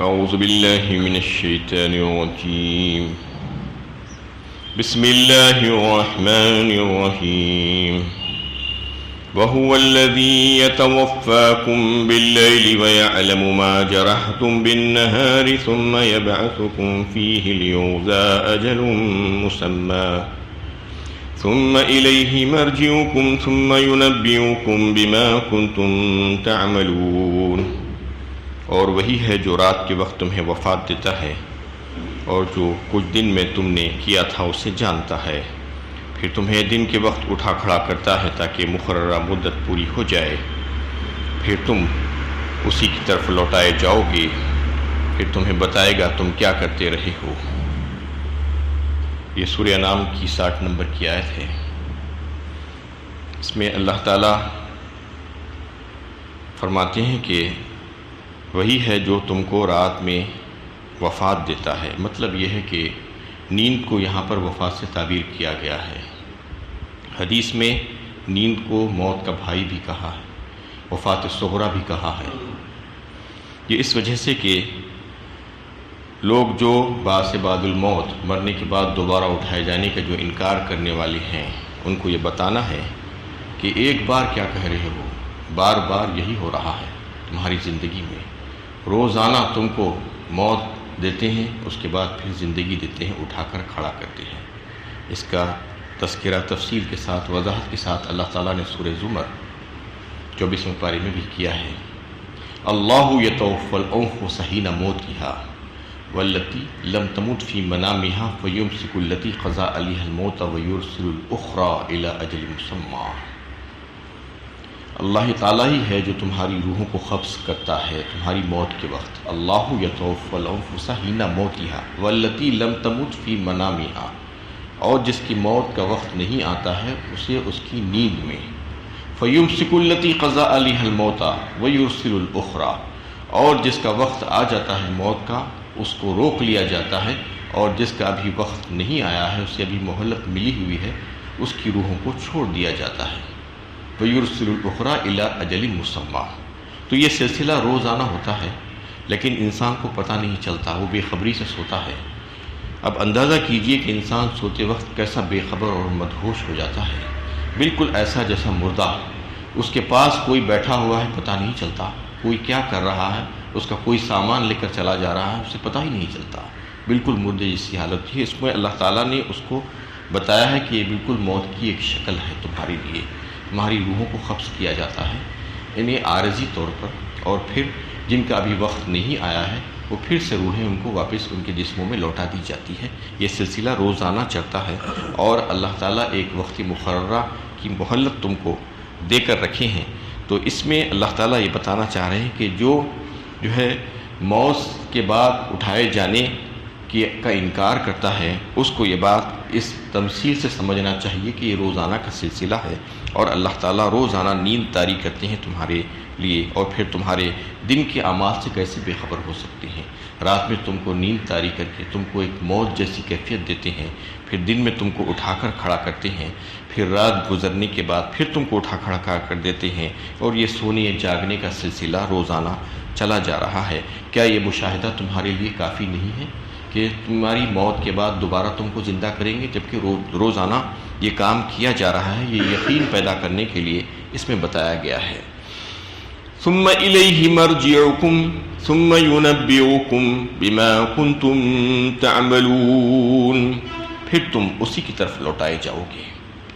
أعوذ بالله من الشيطان الرجيم بسم الله الرحمن الرحيم وهو الذي يتوفاكم بالليل ويعلم ما جرحتم بالنهار ثم يبعثكم فيه ليوزى أجل مسمى ثم إليه مرجعكم ثم ينبئكم بما كنتم تعملون۔ اور وہی ہے جو رات کے وقت تمہیں وفات دیتا ہے اور جو کچھ دن میں تم نے کیا تھا اسے جانتا ہے، پھر تمہیں دن کے وقت اٹھا کھڑا کرتا ہے تاکہ مقررہ مدت پوری ہو جائے، پھر تم اسی کی طرف لوٹائے جاؤ گے، پھر تمہیں بتائے گا تم کیا کرتے رہے ہو۔ یہ سورہ انعام کی 60 نمبر کی آیت ہے۔ اس میں اللہ تعالیٰ فرماتے ہیں کہ وہی ہے جو تم کو رات میں وفات دیتا ہے۔ مطلب یہ ہے کہ نیند کو یہاں پر وفات سے تعبیر کیا گیا ہے۔ حدیث میں نیند کو موت کا بھائی بھی کہا ہے، وفات صغریٰ بھی کہا ہے۔ یہ اس وجہ سے کہ لوگ جو بعث بعد الموت، مرنے کے بعد دوبارہ اٹھائے جانے کا جو انکار کرنے والے ہیں، ان کو یہ بتانا ہے کہ ایک بار کیا کہہ رہے ہو، بار بار یہی ہو رہا ہے تمہاری زندگی میں۔ روزانہ تم کو موت دیتے ہیں، اس کے بعد پھر زندگی دیتے ہیں، اٹھا کر کھڑا کرتے ہیں۔ اس کا تذکرہ تفصیل کے ساتھ، وضاحت کے ساتھ اللہ تعالیٰ نے سورہ زمر 24ویں پارے میں بھی کیا ہے۔ اللہ یتوفی الانفس حین موتہا واللتی لم تمت فی منامہا فیمسک التی قضی علیہا الموت ویرسل الاخری الی اجل مسمی۔ اللہ تعالیٰ ہی ہے جو تمہاری روحوں کو قبض کرتا ہے تمہاری موت کے وقت۔ اللہ یتوفی الانفس حین موتہا واللتی لم تمت فی منامہا، اور جس کی موت کا وقت نہیں آتا ہے اسے اس کی نیند میں۔ فیمسک التی قضی علیہا الموت ویرسل الاخری، اور جس کا وقت آ جاتا ہے موت کا اس کو روک لیا جاتا ہے، اور جس کا ابھی وقت نہیں آیا ہے، اسے ابھی مہلت ملی ہوئی ہے، اس کی روحوں کو چھوڑ دیا جاتا ہے۔ وَيُرْسِلُ الْأُخْرَى إِلَىٰ أَجَلٍ مُّسَمًّى۔ تو یہ سلسلہ روزانہ ہوتا ہے، لیکن انسان کو پتہ نہیں چلتا، وہ بے خبری سے سوتا ہے۔ اب اندازہ کیجئے کہ انسان سوتے وقت کیسا بے خبر اور مدہوش ہو جاتا ہے، بالکل ایسا جیسا مردہ، اس کے پاس کوئی بیٹھا ہوا ہے پتہ نہیں چلتا، کوئی کیا کر رہا ہے، اس کا کوئی سامان لے کر چلا جا رہا ہے، اسے پتہ ہی نہیں چلتا، بالکل مردے جیسی حالت تھی۔ اس میں اللہ تعالیٰ نے اس کو بتایا ہے کہ یہ بالکل موت کی ایک شکل ہے تمہارے لیے، تمہاری روحوں کو قبض کیا جاتا ہے انہیں عارضی طور پر، اور پھر جن کا ابھی وقت نہیں آیا ہے وہ پھر سے روحیں ان کو واپس ان کے جسموں میں لوٹا دی جاتی ہے۔ یہ سلسلہ روزانہ چلتا ہے، اور اللہ تعالیٰ ایک وقت مقررہ کی مہلت تم کو دے کر رکھے ہیں۔ تو اس میں اللہ تعالیٰ یہ بتانا چاہ رہے ہیں کہ جو ہے موت کے بعد اٹھائے جانے کا انکار کرتا ہے، اس کو یہ بات اس تمثیل سے سمجھنا چاہیے کہ یہ روزانہ کا سلسلہ ہے، اور اللہ تعالیٰ روزانہ نیند طاری کرتے ہیں تمہارے لیے، اور پھر تمہارے دن کے اعمال سے کیسے بے خبر ہو سکتے ہیں۔ رات میں تم کو نیند طاری کر کے تم کو ایک موت جیسی کیفیت دیتے ہیں، پھر دن میں تم کو اٹھا کر کھڑا کرتے ہیں، پھر رات گزرنے کے بعد پھر تم کو اٹھا کھڑا کر دیتے ہیں، اور یہ سونے جاگنے کا سلسلہ روزانہ چلا جا رہا ہے۔ کیا یہ مشاہدہ تمہارے لیے کافی نہیں ہے کہ تمہاری موت کے بعد دوبارہ تم کو زندہ کریں گے، جبکہ روزانہ یہ کام کیا جا رہا ہے؟ یہ یقین پیدا کرنے کے لیے اس میں بتایا گیا ہے۔ ثم الیہ مرجعکم ثم ینبئکم بما کنتم تعملون، پھر تم اسی کی طرف لوٹائے جاؤ گے۔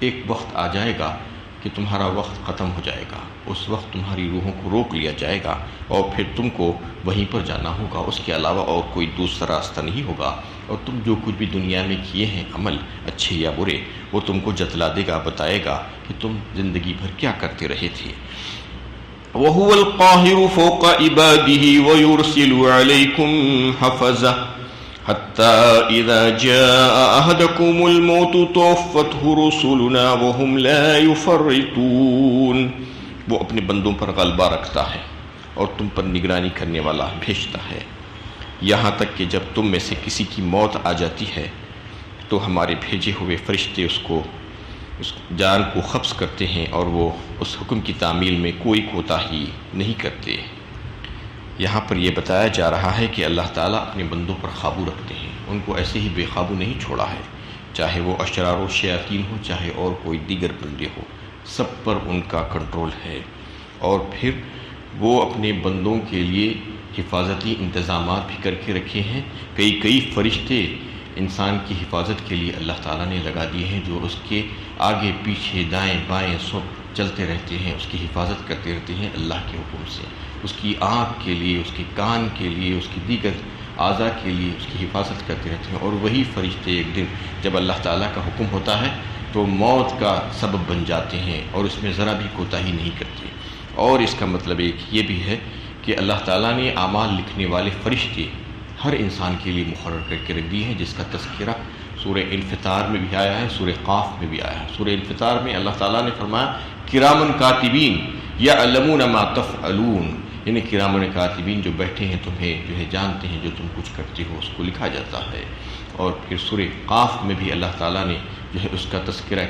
ایک وقت آ جائے گا کہ تمہارا وقت ختم ہو جائے گا، اس وقت تمہاری روحوں کو روک لیا جائے گا، اور پھر تم کو وہیں پر جانا ہوگا، اس کے علاوہ اور کوئی دوسرا راستہ نہیں ہوگا، اور تم جو کچھ بھی دنیا میں کیے ہیں عمل اچھے یا برے، وہ تم کو جتلا دے گا، بتائے گا کہ تم زندگی بھر کیا کرتے رہے تھے۔ وَهُوَ الْقَاهِرُ فَوْقَ عِبَادِهِ وَيُرْسِلُ عَلَيْكُمْ حَفَظَةً حَتَّى إِذَا جَاءَ أَحَدَكُمُ الْمَوْتُ تَوَفَّتْهُ رُسُلُنَا وَهُمْ لَا يُفَرِّطُونَ۔ وہ اپنے بندوں پر غلبہ رکھتا ہے اور تم پر نگرانی کرنے والا بھیجتا ہے، یہاں تک کہ جب تم میں سے کسی کی موت آ جاتی ہے تو ہمارے بھیجے ہوئے فرشتے اس جان کو قبض کرتے ہیں، اور وہ اس حکم کی تعمیل میں کوئی کوتاہی نہیں کرتے۔ یہاں پر یہ بتایا جا رہا ہے کہ اللہ تعالیٰ اپنے بندوں پر قابو رکھتے ہیں، ان کو ایسے ہی بے قابو نہیں چھوڑا ہے، چاہے وہ اشرار و شیاطین ہو، چاہے اور کوئی دیگر بندے ہو، سب پر ان کا کنٹرول ہے۔ اور پھر وہ اپنے بندوں کے لیے حفاظتی انتظامات بھی کر کے رکھے ہیں۔ کئی فرشتے انسان کی حفاظت کے لیے اللہ تعالیٰ نے لگا دیے ہیں، جو اس کے آگے پیچھے دائیں بائیں سب چلتے رہتے ہیں، اس کی حفاظت کرتے رہتے ہیں اللہ کے حکم سے، اس کی آنکھ کے لیے، اس کے کان کے لیے، اس کی دیگر اعضاء کے لیے اس کی حفاظت کرتے رہتے ہیں۔ اور وہی فرشتے ایک دن جب اللہ تعالیٰ کا حکم ہوتا ہے تو موت کا سبب بن جاتے ہیں اور اس میں ذرا بھی کوتاہی نہیں کرتے۔ اور اس کا مطلب ایک یہ بھی ہے کہ اللہ تعالیٰ نے اعمال لکھنے والے فرشتے ہر انسان کے لیے مقرر کر کے رکھ دیے ہیں، جس کا تذکرہ سورہ انفطار میں بھی آیا ہے، سورہ قاف میں بھی آیا ہے۔ سورہ انفطار میں اللہ تعالیٰ نے فرمایا کرامن کاتبین یعلمون ما تفعلون، یعنی کرامن کاتبین جو بیٹھے ہیں تمہیں جو ہے جانتے ہیں جو تم کچھ کرتے ہو، اس کو لکھا جاتا ہے۔ اور پھر سورہ قاف میں بھی اللہ تعالیٰ نے جو ہے اس کا تذکرہ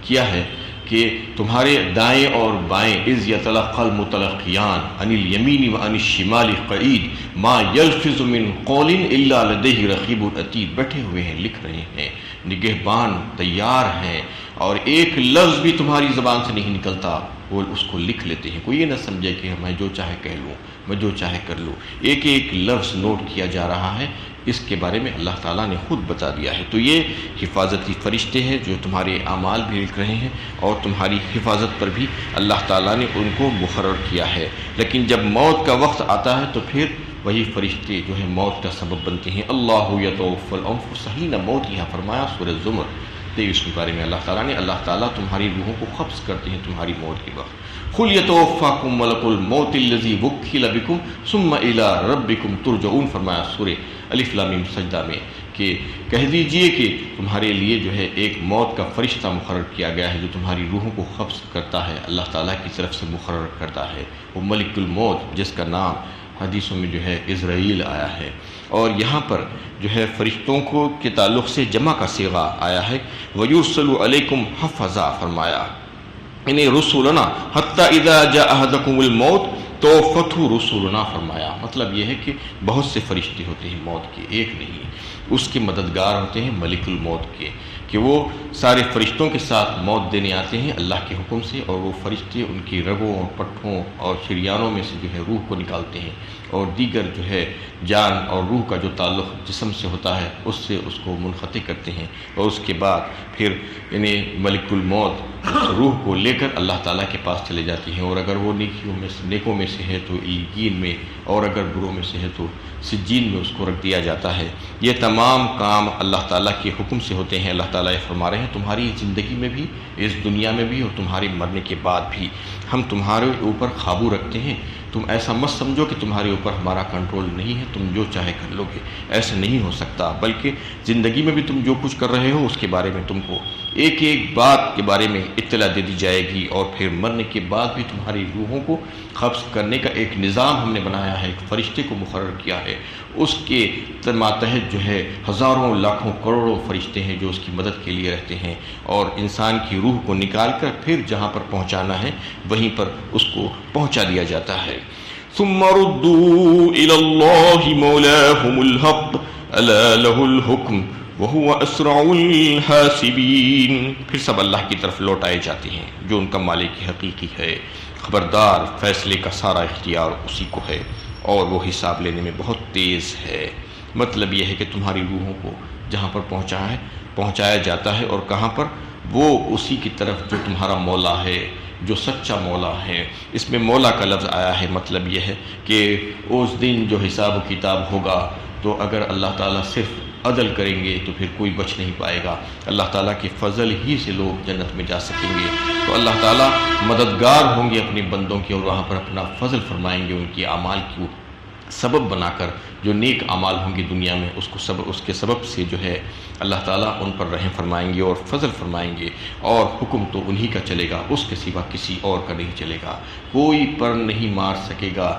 کیا ہے کہ تمہارے دائیں اور بائیں اذ یتلقى المتلقیان عن الیمین وعن الشمال قعید ما یلفظ من قول الا لدیہ رقیب عتید، بیٹھے ہوئے ہیں، لکھ رہے ہیں، نگہبان تیار ہیں، اور ایک لفظ بھی تمہاری زبان سے نہیں نکلتا، وہ اس کو لکھ لیتے ہیں۔ کوئی یہ نہ سمجھے کہ میں جو چاہے کہہ لوں، میں جو چاہے کر لوں، ایک ایک لفظ نوٹ کیا جا رہا ہے، اس کے بارے میں اللہ تعالیٰ نے خود بتا دیا ہے۔ تو یہ حفاظتی فرشتے ہیں جو تمہارے اعمال بھی لکھ رہے ہیں اور تمہاری حفاظت پر بھی اللہ تعالیٰ نے ان کو مقرر کیا ہے۔ لیکن جب موت کا وقت آتا ہے تو پھر وہی فرشتے جو ہے موت کا سبب بنتے ہیں۔ اللہ یتوفی الانفس حین موتہا، فرمایا سورہ زمر 23 کے بارے میں اللہ تعالیٰ تمہاری روحوں کو قبض کرتے ہیں تمہاری موت کے وقت۔ قل یتوفاکم ملک الموت الذی وکل بکم ثم الی ربکم ترجعون، فرمایا سورہ الف لام میم سجدہ میں کہ کہہ دیجئے کہ تمہارے لیے جو ہے ایک موت کا فرشتہ مقرر کیا گیا ہے جو تمہاری روحوں کو قبض کرتا ہے، اللہ تعالیٰ کی طرف سے مقرر کرتا ہے۔ وہ ملک الموت جس کا نام حدیثوں میں جو ہے عزرائیل آیا ہے، اور یہاں پر جو ہے فرشتوں کو کے تعلق سے جمع کا صیغہ آیا ہے، وَيُرْسَلُ عَلَيْكُمْ حَفَظًا، فرمایا انہیں رسولنا حتی اذا جاء احدکم الموت توفته رسولنا، فرمایا مطلب یہ ہے کہ بہت سے فرشتے ہوتے ہیں موت کے، ایک نہیں، اس کے مددگار ہوتے ہیں ملک الموت کے، کہ وہ سارے فرشتوں کے ساتھ موت دینے آتے ہیں اللہ کے حکم سے، اور وہ فرشتے ان کی رگوں اور پٹھوں اور شریانوں میں سے جو ہے روح کو نکالتے ہیں، اور دیگر جو ہے جان اور روح کا جو تعلق جسم سے ہوتا ہے اس سے اس کو منقطع کرتے ہیں، اور اس کے بعد پھر انہیں ملک الموت اس روح کو لے کر اللہ تعالیٰ کے پاس چلے جاتی ہیں، اور اگر وہ نیکوں میں سے ہے تو علیین میں، اور اگر بروں میں سے ہے تو سجین میں اس کو رکھ دیا جاتا ہے۔ یہ تمام کام اللہ تعالیٰ کے حکم سے ہوتے ہیں۔ اللہ تعالیٰ یہ فرما رہے ہیں تمہاری زندگی میں بھی، اس دنیا میں بھی، اور تمہارے مرنے کے بعد بھی ہم تمہارے اوپر قابو رکھتے ہیں۔ تم ایسا مت سمجھو کہ تمہارے اوپر ہمارا کنٹرول نہیں ہے، تم جو چاہے کر لو گے، ایسا نہیں ہو سکتا، بلکہ زندگی میں بھی تم جو کچھ کر رہے ہو اس کے بارے میں تم کو ایک ایک بات کے بارے میں اطلاع دے دی جائے گی، اور پھر مرنے کے بعد بھی تمہاری روحوں کو قبض کرنے کا ایک نظام ہم نے بنایا ہے، ایک فرشتے کو مقرر کیا ہے، اس کے ماتحت جو ہے ہزاروں لاکھوں کروڑوں فرشتے ہیں جو اس کی مدد کے لیے رہتے ہیں، اور انسان کی روح کو نکال کر پھر جہاں پر پہنچانا ہے وہیں پر اس کو پہنچا دیا جاتا ہے۔ ثم ردوا الى الله مولاهم الحق الا له الحكم وهو اسرع الحاسبین، پھر سب اللہ کی طرف لوٹائے جاتے ہیں جو ان کا مالک حقیقی ہے، خبردار فیصلے کا سارا اختیار اسی کو ہے، اور وہ حساب لینے میں بہت تیز ہے۔ مطلب یہ ہے کہ تمہاری روحوں کو جہاں پر پہنچایا جاتا ہے، اور کہاں پر؟ وہ اسی کی طرف جو تمہارا مولا ہے، جو سچا مولا ہے۔ اس میں مولا کا لفظ آیا ہے، مطلب یہ ہے کہ اس دن جو حساب و کتاب ہوگا تو اگر اللہ تعالیٰ صرف عدل کریں گے تو پھر کوئی بچ نہیں پائے گا، اللہ تعالیٰ کے فضل ہی سے لوگ جنت میں جا سکیں گے، تو اللہ تعالیٰ مددگار ہوں گے اپنے بندوں کے، اور وہاں پر اپنا فضل فرمائیں گے ان کی اعمال کو سبب بنا کر، جو نیک اعمال ہوں گے دنیا میں اس کے سبب سے جو ہے اللہ تعالیٰ ان پر رحم فرمائیں گے اور فضل فرمائیں گے، اور حکم تو انہی کا چلے گا، اس کے سوا کسی اور کا نہیں چلے گا، کوئی پر نہیں مار سکے گا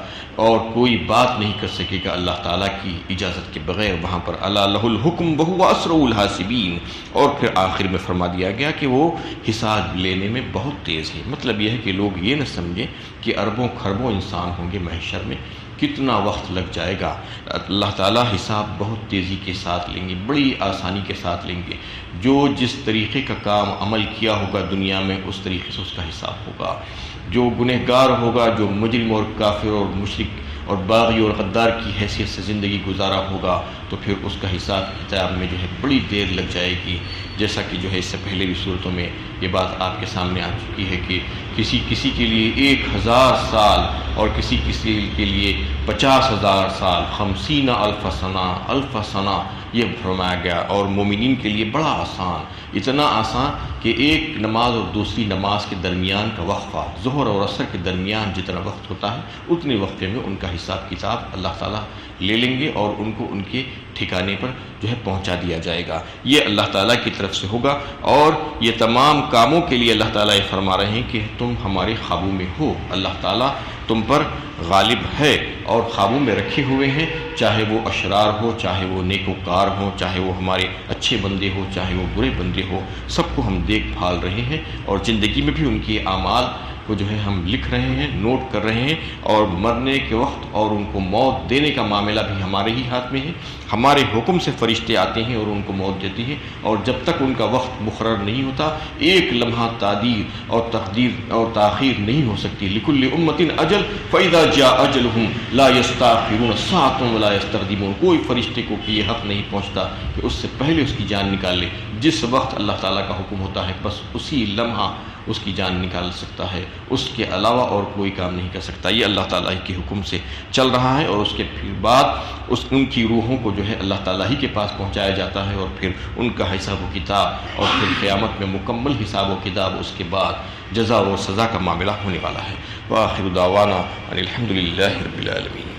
اور کوئی بات نہیں کر سکے گا اللہ تعالیٰ کی اجازت کے بغیر وہاں پر۔ الا لہ الحکم وہو اسرع الحاسبین، اور پھر آخر میں فرما دیا گیا کہ وہ حساب لینے میں بہت تیز ہے۔ مطلب یہ ہے کہ لوگ یہ نہ سمجھیں کہ اربوں کھربوں انسان ہوں گے محشر میں، کتنا وقت لگ جائے گا۔ اللہ تعالیٰ حساب بہت تیزی کے ساتھ لیں گے، بڑی آسانی کے ساتھ لیں گے۔ جو جس طریقے کا کام عمل کیا ہوگا دنیا میں اس طریقے سے اس کا حساب ہوگا۔ جو گنہگار ہوگا، جو مجرم اور کافر اور مشرک اور باغی اور غدار کی حیثیت سے زندگی گزارا ہوگا، تو پھر اس کا حساب کتاب میں جو ہے بڑی دیر لگ جائے گی۔ جیسا کہ جو ہے اس سے پہلے بھی صورتوں میں یہ بات آپ کے سامنے آ چکی ہے کہ کسی کے لیے 1000 سال اور کسی کے لیے 50,000 سال، 50,000 سنہ، 1000 سنہ یہ فرمایا گیا۔ اور مومنین کے لیے بڑا آسان، اتنا آسان کہ ایک نماز اور دوسری نماز کے درمیان کا وقفہ، ظہر اور عصر کے درمیان جتنا وقت ہوتا ہے اتنے وقفے میں ان کا حساب کتاب اللہ تعالیٰ لے لیں گے اور ان کو ان کے ٹھکانے پر جو ہے پہنچا دیا جائے گا۔ یہ اللہ تعالیٰ کی طرف سے ہوگا، اور یہ تمام کاموں کے لیے اللہ تعالیٰ یہ فرما رہے ہیں کہ تم ہمارے قابو میں ہو۔ اللہ تعالیٰ تم پر غالب ہے اور قابو میں رکھے ہوئے ہیں، چاہے وہ اشرار ہو، چاہے وہ نیکوکار ہوں، چاہے وہ ہمارے اچھے بندے ہو، چاہے وہ برے بندے ہو، سب کو ہم دیکھ بھال رہے ہیں، اور زندگی میں بھی ان کے اعمال کو جو ہے ہم لکھ رہے ہیں، نوٹ کر رہے ہیں، اور مرنے کے وقت اور ان کو موت دینے کا معاملہ بھی ہمارے ہی ہاتھ میں ہے۔ ہمارے حکم سے فرشتے آتے ہیں اور ان کو موت دیتے ہیں، اور جب تک ان کا وقت مقرر نہیں ہوتا ایک لمحہ تعدیر اور تقدیر اور تاخیر نہیں ہو سکتی۔ لکل امۃ اجل فاذا جاء اجلهم لا يستأخرون ساعة ولا يستقدمون۔ کوئی فرشتے کو کہ یہ حق نہیں پہنچتا کہ اس سے پہلے اس کی جان نکال لے۔ جس وقت اللہ تعالیٰ کا حکم ہوتا ہے بس اسی لمحہ اس کی جان نکال سکتا ہے، اس کے علاوہ اور کوئی کام نہیں کر سکتا۔ یہ اللہ تعالیٰ کے حکم سے چل رہا ہے، اور اس کے پھر بعد ان کی روحوں کو جو ہے اللہ تعالیٰ ہی کے پاس پہنچایا جاتا ہے، اور پھر ان کا حساب و کتاب، اور پھر قیامت میں مکمل حساب و کتاب، اس کے بعد جزا و سزا کا معاملہ ہونے والا ہے۔ وآخر دعوانا ان الحمد للہ رب العالمین۔